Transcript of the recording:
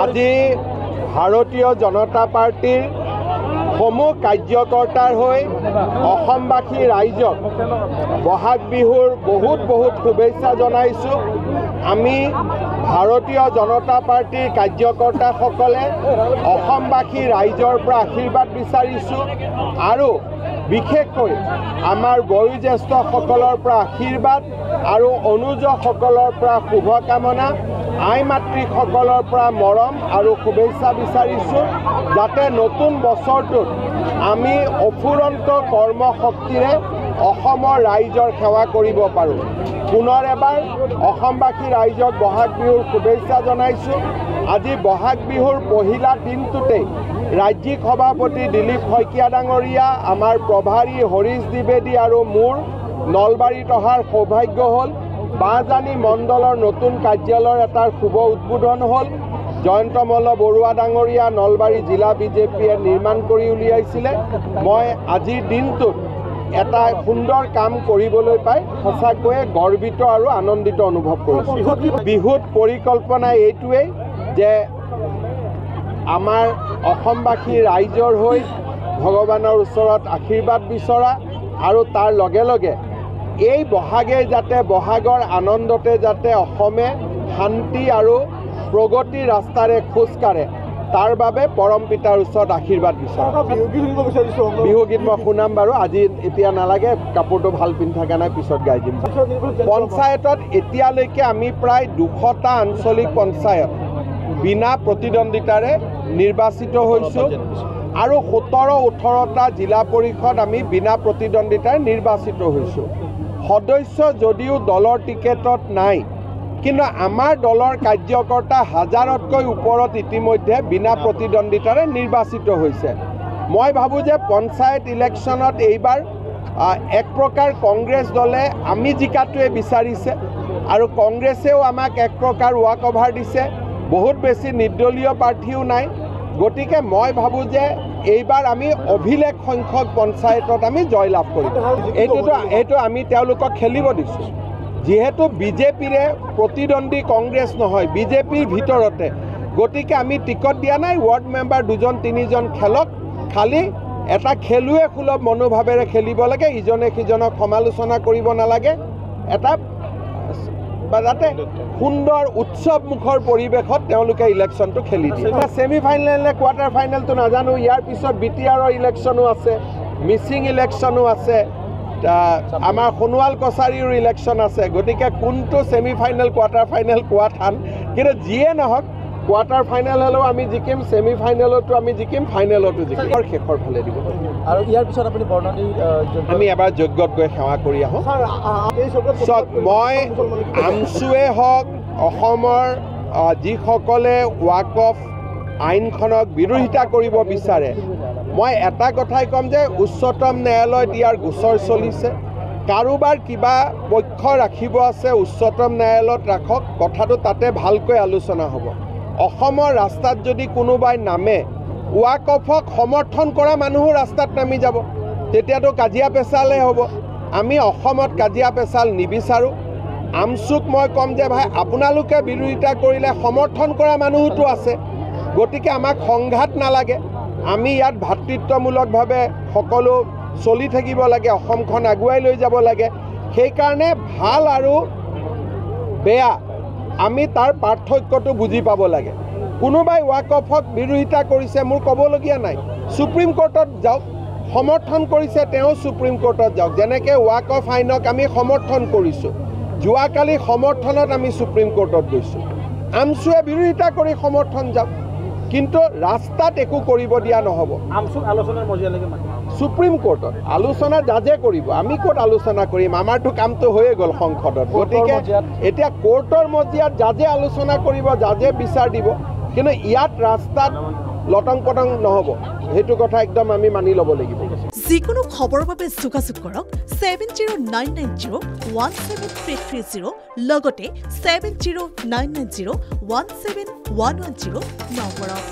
আজি ভাৰতীয় জনতা পাৰ্টিৰ সমূহ কাৰ্যকৰ্তাৰ হৈ অসমবাসী ৰাইজক বহাগ বিহুৰ বহুত শুভেচ্ছা জনাইছোঁ। আমি ভাৰতীয় জনতা পাৰ্টিৰ কাৰ্যকৰ্তাসকলে অসমবাসী ৰাইজৰ পৰা আশীৰ্বাদ বিচাৰিছোঁ আৰু বিশেষকৈ আমাৰ বয়োজ্যেষ্ঠসকলৰ পৰা আশীৰ্বাদ আৰু অনুজসকলৰ পৰা শুভকামনা, আই মাতৃসকলৰ পৰা মৰম আৰু শুভেচ্ছা বিচাৰিছোঁ, যাতে নতুন বছৰটোত আমি অফুৰন্ত কৰ্মশক্তিৰে অসমৰ ৰাইজৰ সেৱা কৰিব পাৰোঁ। পুনৰ এবাৰ অসমবাসী ৰাইজক বহাগ বিহুৰ শুভেচ্ছা জনাইছোঁ। আজি বহাগ বিহুৰ পহিলা দিনটোতেই ৰাজ্যিক সভাপতি দিলীপ শইকীয়া ডাঙৰীয়া, আমাৰ প্ৰভাৰী হৰীশ দ্বিবেদী আৰু মোৰ নলবাৰীত অহাৰ সৌভাগ্য হ'ল। বাঁহজানি মণ্ডলৰ নতুন কাৰ্যালয়ৰ এটাৰ শুভ উদ্বোধন হ'ল। জয়ন্ত মল্ল বৰুৱা ডাঙৰীয়া নলবাৰী জিলা বিজেপিয়ে নিৰ্মাণ কৰি উলিয়াইছিলে। মই আজিৰ দিনটোত এটা সুন্দৰ কাম কৰিবলৈ পাই সঁচাকৈয়ে গৰ্বিত আৰু আনন্দিত অনুভৱ কৰিছোঁ। বিহুত পৰিকল্পনা এইটোৱেই যে আমাৰ অসমবাসী ৰাইজৰ হৈ ভগৱানৰ ওচৰত আশীৰ্বাদ বিচৰা আৰু তাৰ লগে লগে এই বহাগে যাতে বহাগৰ আনন্দতে যাতে অসমে শান্তি আৰু প্ৰগতিৰ ৰাস্তাৰে খোজ কাঢ়ে, তাৰ বাবে পৰম পিতাৰ ওচৰত আশীৰ্বাদ বিচাৰোঁ। বিহুগীত মই শুনাম বাৰু, আজি এতিয়া নালাগে, কাপোৰটো ভাল পিন্ধি থকা নাই, পিছত গাই দিম। পঞ্চায়তত এতিয়ালৈকে আমি প্ৰায় 200টা আঞ্চলিক পঞ্চায়ত বিনা প্ৰতিদ্বন্দ্বিতাৰে নিৰ্বাচিত হৈছোঁ আৰু 17-18টা জিলা পৰিষদ আমি বিনা প্ৰতিদ্বন্দ্বিতাৰে নিৰ্বাচিত হৈছোঁ। সদস্য যদিও দলৰ টিকেটত নাই, কিন্তু আমাৰ দলৰ কাৰ্যকৰ্তা 1000তকৈ ওপৰত ইতিমধ্যে বিনা প্ৰতিদ্বন্দ্বিতাৰে নিৰ্বাচিত হৈছে। মই ভাবোঁ যে পঞ্চায়ত ইলেকশ্যনত এইবাৰ এক প্ৰকাৰ কংগ্ৰেছ দলে আমি জিকাটোৱে বিচাৰিছে আৰু কংগ্ৰেছেও আমাক এক প্ৰকাৰ ৱাক অভাৰ দিছে। বহুত বেছি নিৰ্দলীয় প্ৰাৰ্থীও নাই। গতিকে মই ভাবোঁ যে এইবাৰ আমি অভিলেখ সংখ্যক পঞ্চায়তত আমি জয়লাভ কৰিম। এইটো আমি তেওঁলোকক খেলিব দিছোঁ। যিহেতু বিজেপিৰে প্ৰতিদ্বন্দ্বী কংগ্ৰেছ নহয়, বিজেপিৰ ভিতৰতে, গতিকে আমি টিকট দিয়া নাই। ৱাৰ্ড মেম্বাৰ 2-3জন খেলক, খালি এটা খেলুৱৈ সুলভ মনোভাৱেৰে খেলিব লাগে, ইজনে সিজনক সমালোচনা কৰিব নালাগে, এটা যাতে সুন্দৰ উৎসৱমুখৰ পৰিৱেশত তেওঁলোকে ইলেকশ্যনটো খেলি দিয়ে। ছেমি ফাইনেল নে কোৱাৰ্টাৰ ফাইনেলটো নাজানো। ইয়াৰ পিছত BTRৰ ইলেকশ্যনো আছে, মিচিং ইলেকশ্যনো আছে, আমাৰ সোণোৱাল কছাৰীৰ ইলেকশ্যন আছে। গতিকে কোনটো ছেমি ফাইনেল কোৱাৰ্টাৰ ফাইনেল কোৱা টান, কিন্তু যিয়ে নহওক কোৱাৰ্টাৰ ফাইনেল হ'লেও আমি জিকিম, ছেমি ফাইনেলতো আমি জিকিম, ফাইনেলতো জিকিম, শেষৰ ফালে দিব। আৰু ইয়াৰ পিছত আপুনি বৰ্ণালী আমি এবাৰ যজ্ঞত গৈ সেৱা কৰি আহোঁ। চাওক, মই আমছুৱে হওক, অসমৰ যিসকলে ৱাকফ আইনখনক বিৰোধিতা কৰিব বিচাৰে, মই এটা কথাই ক'ম যে উচ্চতম ন্যায়ালয়ত ইয়াৰ গোচৰ চলিছে। কাৰোবাৰ কিবা পক্ষ ৰাখিব আছে, উচ্চতম ন্যায়ালয়ত ৰাখক, কথাটো তাতে ভালকৈ আলোচনা হ'ব। অসমৰ ৰাস্তাত যদি কোনোবাই নামে, ৱাকফক সমৰ্থন কৰা মানুহো ৰাস্তাত নামি যাব, তেতিয়াতো কাজিয়া পেচালহে হ'ব। আমি অসমত কাজিয়া পেচাল নিবিচাৰোঁ। আমছুক মই ক'ম যে ভাই, আপোনালোকে বিৰোধিতা কৰিলে সমৰ্থন কৰা মানুহোতো আছে, গতিকে আমাক সংঘাত নালাগে। আমি ইয়াত ভাতৃত্বমূলকভাৱে সকলো চলি থাকিব লাগে, অসমখন আগুৱাই লৈ যাব লাগে। সেইকাৰণে ভাল আৰু বেয়া আমি তাৰ পাৰ্থক্যটো বুজি পাব লাগে। কোনোবাই ৱাকফক বিৰোধিতা কৰিছে, মোৰ ক'বলগীয়া নাই, সুপ্ৰিম কোৰ্টত যাওক। সমৰ্থন কৰিছে তেওঁ সুপ্ৰিম কোৰ্টত যাওক। যেনেকৈ ৱাকফ আইনক আমি সমৰ্থন কৰিছোঁ, যোৱাকালি সমৰ্থনত আমি সুপ্ৰিম কোৰ্টত গৈছোঁ। আমছুৱে বিৰোধিতা কৰি সমৰ্থন যাওক, কিন্তু ৰাস্তাত একো কৰিব দিয়া নহ'ব। আমছুক আলোচনাৰ মজিয়ালৈকে মাতিম, সুপ্ৰিম কোৰ্টত আলোচনা জাজে কৰিব, আমি ক'ত আলোচনা কৰিম? আমাৰতো কামটো হৈয়ে গ'ল সংসদত। গতিকে এতিয়া কোৰ্টৰ মজিয়াত জাজে আলোচনা কৰিব, জাজে বিচাৰ দিব, কিন্তু ইয়াত ৰাস্তাত লটং পটং নহ'ব। সেইটো কথা একদম আমি মানি ল'ব লাগিব। যিকোনো খবৰৰ বাবে যোগাযোগ কৰক 7099017330 লগতে 7099017110 নম্বৰত।